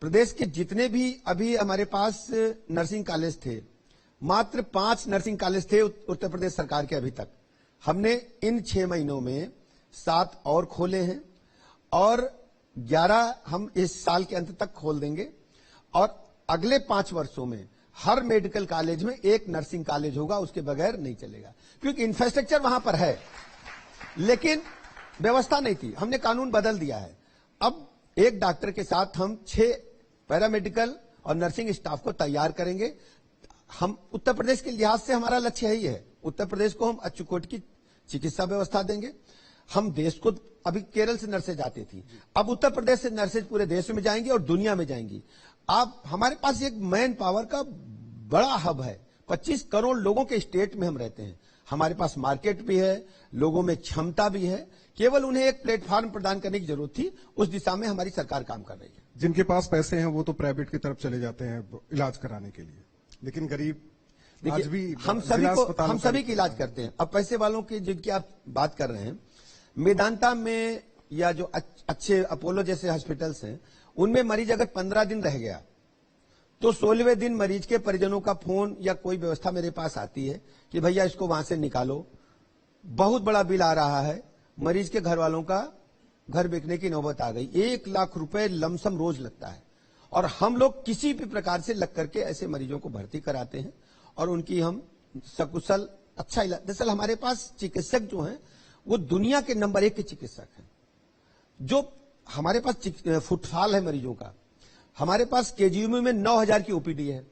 प्रदेश के जितने भी अभी हमारे पास नर्सिंग कॉलेज थे, मात्र 5 नर्सिंग कॉलेज थे उत्तर प्रदेश सरकार के अभी तक। हमने इन 6 महीनों में 7 और खोले हैं और 11 हम इस साल के अंत तक खोल देंगे और अगले 5 वर्षों में हर मेडिकल कॉलेज में एक नर्सिंग कॉलेज होगा, उसके बगैर नहीं चलेगा, क्योंकि इंफ्रास्ट्रक्चर वहां पर है लेकिन व्यवस्था नहीं थी। हमने कानून बदल दिया है। अब एक डॉक्टर के साथ हम 6 पैरामेडिकल और नर्सिंग स्टाफ को तैयार करेंगे। हम उत्तर प्रदेश के लिहाज से हमारा लक्ष्य यही है, उत्तर प्रदेश को हम अचुकोट की चिकित्सा व्यवस्था देंगे। हम देश को, अभी केरल से नर्सेज आती थी, अब उत्तर प्रदेश से नर्सेज पूरे देश में जाएंगी और दुनिया में जाएंगी। आप, हमारे पास एक मैन पावर का बड़ा हब है। 25 करोड़ लोगों के स्टेट में हम रहते हैं। हमारे पास मार्केट भी है, लोगों में क्षमता भी है, केवल उन्हें एक प्लेटफॉर्म प्रदान करने की जरूरत थी। उस दिशा में हमारी सरकार काम कर रही है। जिनके पास पैसे हैं वो तो प्राइवेट की तरफ चले जाते हैं इलाज कराने के लिए, लेकिन गरीब आज भी हम सभी की इलाज करते हैं। अब पैसे वालों की जिनकी आप बात कर रहे हैं, मेदांता में या जो अच्छे अपोलो जैसे हॉस्पिटल्स हैं, उनमें मरीज अगर 15 दिन रह गया तो 16वें दिन मरीज के परिजनों का फोन या कोई व्यवस्था मेरे पास आती है कि भैया इसको वहां से निकालो। बहुत बड़ा बिल आ रहा है, मरीज के घर वालों का घर बेचने की नौबत आ गई। 1 लाख रुपए लमसम रोज लगता है और हम लोग किसी भी प्रकार से लग करके ऐसे मरीजों को भर्ती कराते हैं और उनकी हम सकुशल अच्छा इलाज। दरअसल हमारे पास चिकित्सक जो हैं वो दुनिया के नंबर 1 के चिकित्सक हैं। जो हमारे पास फुटफॉल है मरीजों का, हमारे पास केजीएमयू में 9000 की ओपीडी है,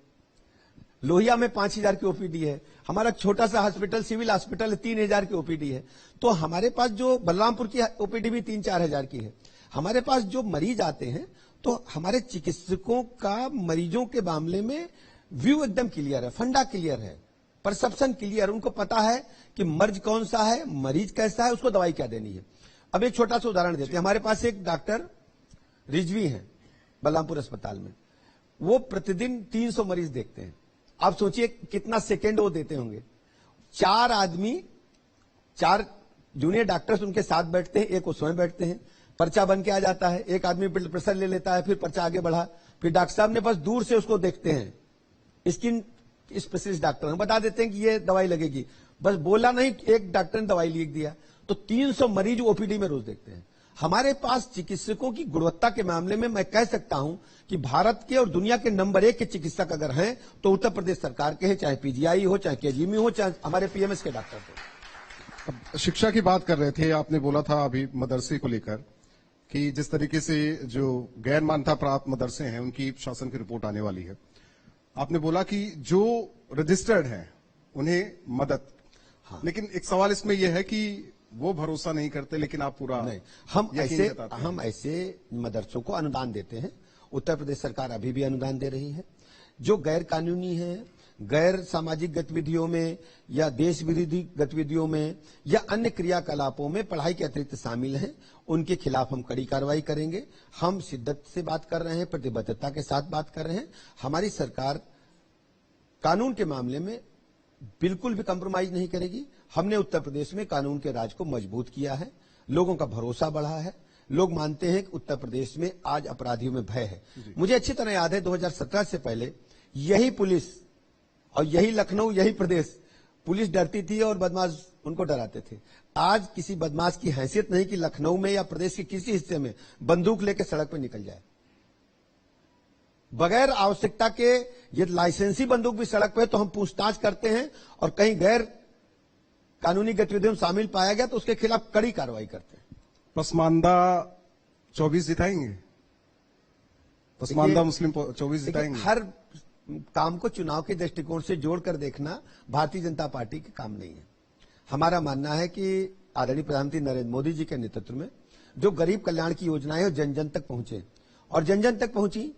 लोहिया में 5000 की ओपीडी है, हमारा छोटा सा हॉस्पिटल सिविल हॉस्पिटल 3000 की ओपीडी है। तो हमारे पास जो बलरामपुर की ओपीडी भी 3-4 हजार की है। हमारे पास जो मरीज आते हैं तो हमारे चिकित्सकों का मरीजों के मामले में व्यू एकदम क्लियर है, फंडा क्लियर है, परसेप्शन क्लियर। उनको पता है कि मर्ज कौन सा है, मरीज कैसा है, उसको दवाई क्या देनी है। अब एक छोटा सा उदाहरण देते हैं। हमारे पास एक डॉक्टर रिजवी हैं बलरामपुर अस्पताल में, वो प्रतिदिन 300 मरीज देखते हैं। आप सोचिए कितना सेकेंड वो देते होंगे। 4 आदमी, 4 जूनियर डॉक्टर्स उनके साथ बैठते हैं, एक वो स्वयं बैठते हैं, पर्चा बन के आ जाता है, एक आदमी ब्लड प्रेशर ले लेता है, फिर पर्चा आगे बढ़ा, फिर डॉक्टर साहब ने बस दूर से उसको देखते हैं, स्किन स्पेशलिस्ट डॉक्टर हैं, बता देते हैं कि ये दवाई लगेगी, बस बोला नहीं, एक डॉक्टर ने दवाई लिख दिया। तो 300 मरीज ओपीडी में रोज देखते हैं। हमारे पास चिकित्सकों की गुणवत्ता के मामले में मैं कह सकता हूं कि भारत के और दुनिया के नंबर 1 के चिकित्सक अगर हैं तो उत्तर प्रदेश सरकार के हैं, चाहे पीजीआई हो, चाहे केजीएमयू हो, चाहे हमारे पीएमएस के डॉक्टर हो। अब शिक्षा की बात कर रहे थे, आपने बोला था अभी मदरसे को लेकर कि जिस तरीके से जो गैर मान्यता प्राप्त मदरसे हैं उनकी शासन की रिपोर्ट आने वाली है। आपने बोला कि जो रजिस्टर्ड हैं उन्हें मदद, हाँ। लेकिन एक सवाल इसमें यह है कि वो भरोसा नहीं करते, लेकिन आप पूरा नहीं, हम ऐसे मदरसों को अनुदान देते हैं। उत्तर प्रदेश सरकार अभी भी अनुदान दे रही है। जो गैर कानूनी है, गैर सामाजिक गतिविधियों में या देश विरोधी गतिविधियों में या अन्य क्रियाकलापों में पढ़ाई के अतिरिक्त शामिल हैं, उनके खिलाफ हम कड़ी कार्रवाई करेंगे। हम शिद्दत से बात कर रहे हैं, प्रतिबद्धता के साथ बात कर रहे हैं। हमारी सरकार कानून के मामले में बिल्कुल भी कंप्रोमाइज नहीं करेगी। हमने उत्तर प्रदेश में कानून के राज को मजबूत किया है, लोगों का भरोसा बढ़ा है, लोग मानते हैं कि उत्तर प्रदेश में आज अपराधियों में भय है। मुझे अच्छी तरह याद है 2017 से पहले यही पुलिस और यही लखनऊ, यही प्रदेश, पुलिस डरती थी और बदमाश उनको डराते थे। आज किसी बदमाश की हैसियत नहीं कि लखनऊ में या प्रदेश के किसी हिस्से में बंदूक लेकर सड़क पर निकल जाए बगैर आवश्यकता के। ये लाइसेंसी बंदूक भी सड़क पे, तो हम पूछताछ करते हैं और कहीं गैर कानूनी गतिविधियों में शामिल पाया गया तो उसके खिलाफ कड़ी कार्रवाई करते हैं। पसमानदा 24 जिताएंगे, पसमानदा मुस्लिम 24 जिताएंगे। हर काम को चुनाव के दृष्टिकोण से जोड़कर देखना भारतीय जनता पार्टी के काम नहीं है। हमारा मानना है कि आदरणीय प्रधानमंत्री नरेंद्र मोदी जी के नेतृत्व में जो गरीब कल्याण की योजनाएं हैं जन जन तक पहुंचे, और जन जन तक पहुंची।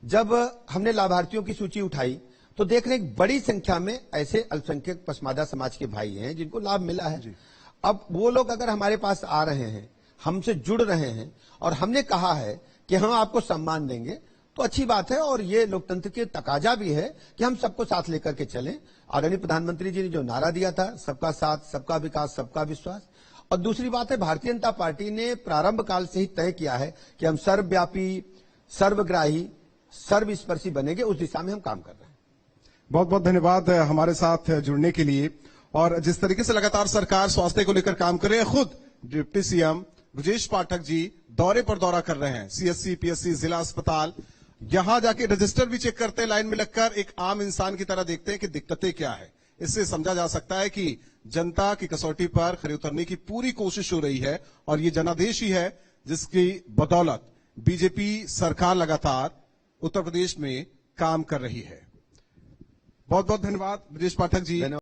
जब हमने लाभार्थियों की सूची उठाई तो देख रहे एक बड़ी संख्या में ऐसे अल्पसंख्यक पसमादा समाज के भाई हैं जिनको लाभ मिला है। अब वो लोग अगर हमारे पास आ रहे हैं, हमसे जुड़ रहे हैं और हमने कहा है कि हम आपको सम्मान देंगे, तो अच्छी बात है। और ये लोकतंत्र के तकाजा भी है कि हम सबको साथ लेकर के चलें। आदरणीय प्रधानमंत्री जी ने जो नारा दिया था, सबका साथ, सबका विकास, सबका विश्वास। और दूसरी बात है, भारतीय जनता पार्टी ने प्रारंभ काल से ही तय किया है कि हम सर्वव्यापी, सर्वग्राही, सर्वस्पर्शी बनेंगे, उस दिशा में हम काम कर रहे हैं। बहुत बहुत धन्यवाद हमारे साथ जुड़ने के लिए। और जिस तरीके से लगातार सरकार स्वास्थ्य को लेकर काम कर रही है, खुद डिप्टी सीएम ब्रजेश पाठक जी दौरे पर दौरा कर रहे हैं, सीएससी, पीएससी, जिला अस्पताल, यहां जाके रजिस्टर भी चेक करते हैं, लाइन में लगकर एक आम इंसान की तरह देखते हैं कि दिक्कतें क्या है। इससे समझा जा सकता है कि जनता की कसौटी पर खरे उतरने की पूरी कोशिश हो रही है और ये जनादेश ही है जिसकी बदौलत बीजेपी सरकार लगातार उत्तर प्रदेश में काम कर रही है। बहुत बहुत धन्यवाद ब्रजेश पाठक जी।